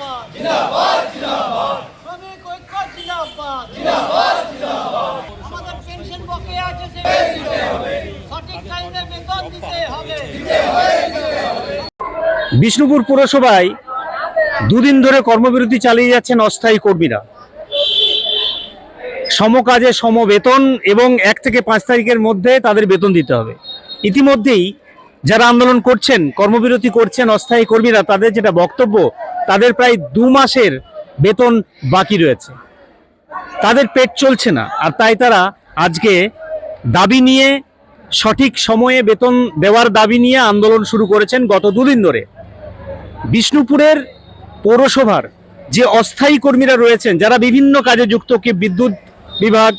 জিন্দাবাদ জিন্দাবাদ জিন্দাবাদ শ্রমিক ঐক্য জিন্দাবাদ জিন্দাবাদ জিন্দাবাদ আমাদের পেনশন বকেয়া আছে সেটা দিতে হবে সঠিক টাইমে বেতন দিতে হবে বিষ্ণুপুর পুরসভায় দুদিন ধরে কর্মবিরতি চালিয়ে যাচ্ছেন অস্থায়ী কর্মীরা। সমকাজে সমবেতন এবং 1 থেকে 5 তারিখের মধ্যে তাদের বেতন দিতে হবে। ইতিমধ্যেই যারা আন্দোলন করছেন, কর্মবিরতি করছেন অস্থায়ী কর্মীরা, তাদের যেটা বক্তব্য, তাদের প্রায় 2 মাসের বেতন বাকি রয়েছে, তাদের পেট চলছে না। আর তাই তারা আজকে দাবি নিয়ে, সঠিক সময়ে বেতন দেওয়ার দাবি নিয়ে আন্দোলন শুরু করেছেন গত 2 দিন ধরে। বিষ্ণুপুরের পৌরসভার যে অস্থায়ী কর্মীরা রয়েছেন, যারা বিভিন্ন কাজে যুক্ত, কি বিদ্যুৎ বিভাগ,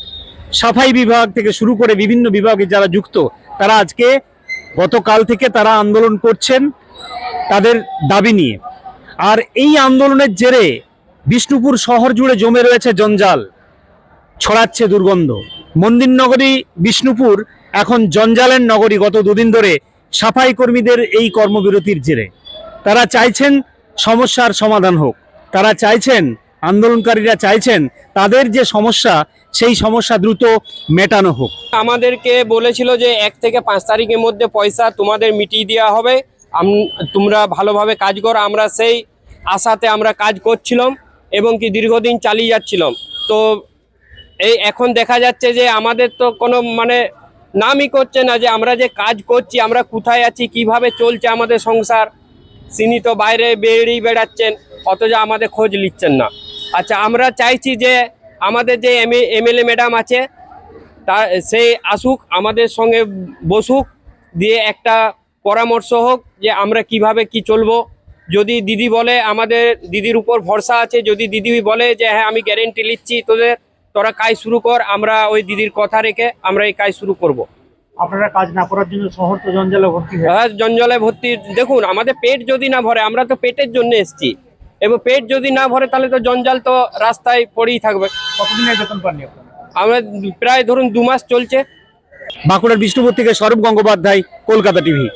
সাফাই বিভাগ থেকে শুরু করে বিভিন্ন বিভাগে যারা যুক্ত, তারা আজকে গতকাল থেকে তারা আন্দোলন করছেন তাদের দাবি নিয়ে। আর এই আন্দোলনের জেরে বিষ্ণুপুর শহর জুড়ে জমে রয়েছে জঞ্জাল, ছড়াচ্ছে দুর্গন্ধ। মন্দিরনগরী বিষ্ণুপুর এখন জঞ্জালের নগরী গত 2 দিন ধরে সাফাই কর্মীদের এই কর্মবিরতির জেরে। তারা চাইছেন সমস্যার সমাধান হোক, তারা চাইছেন, আন্দোলনকারীরা চাইছেন তাদের যে সমস্যা, সেই সমস্যা দ্রুত মেটানো হোক। আমাদেরকে বলেছিল যে 1 থেকে 5 তারিখের মধ্যে পয়সা তোমাদের মিটিয়ে দেওয়া হবে, তোমরা ভালোভাবে কাজ করো। আমরা সেই আশাতে আমরা কাজ করছিলাম এবং কি দীর্ঘদিন চালিয়ে যাচ্ছিলাম। তো এই এখন দেখা যাচ্ছে যে আমাদের তো কোনো নামই করছে না যে আমরা যে কাজ করছি, আমরা কোথায় আছি, কিভাবে চলছে আমাদের সংসার। তিনি তো বাইরে বেরিয়ে বেড়াচ্ছেন, অথচ আমাদের খোঁজ নিচ্ছেন না। আচ্ছা, আমরা চাইছি যে আমাদের যে এমএলএ ম্যাডাম আছে, তা সে আসুক, আমাদের সঙ্গে বসুক, দিয়ে একটা পরামর্শ হোক যে আমরা কিভাবে কি চলবো। যদি দিদি বলে, আমাদের দিদির উপর ভরসা আছে, যদি দিদি বলে যে হ্যাঁ আমি গ্যারেন্টি নিচ্ছি তোরা কাজ শুরু কর, আমরা ওই দিদির কথা রেখে আমরা এই কাজ শুরু করব। আপনারা কাজ না করার জন্য শহর তো জঞ্জালে ভর্তি হয়। হ্যাঁ, জঞ্জালে ভর্তি। দেখুন, আমাদের পেট যদি না ভরে, আমরা তো পেটের জন্য এসেছি, এবং পেট যদি না ভরে তাহলে তো জঞ্জাল তো রাস্তায় পড়েই থাকবে। কতদিনের বেতন পাননি আপনারা? আমরা প্রায় ধরুন 2 মাস চলছে। বাঁকুড়ার বিষ্ণুপুর থেকে স্বরূপ গঙ্গোপাধ্যায়, কলকাতা টিভি।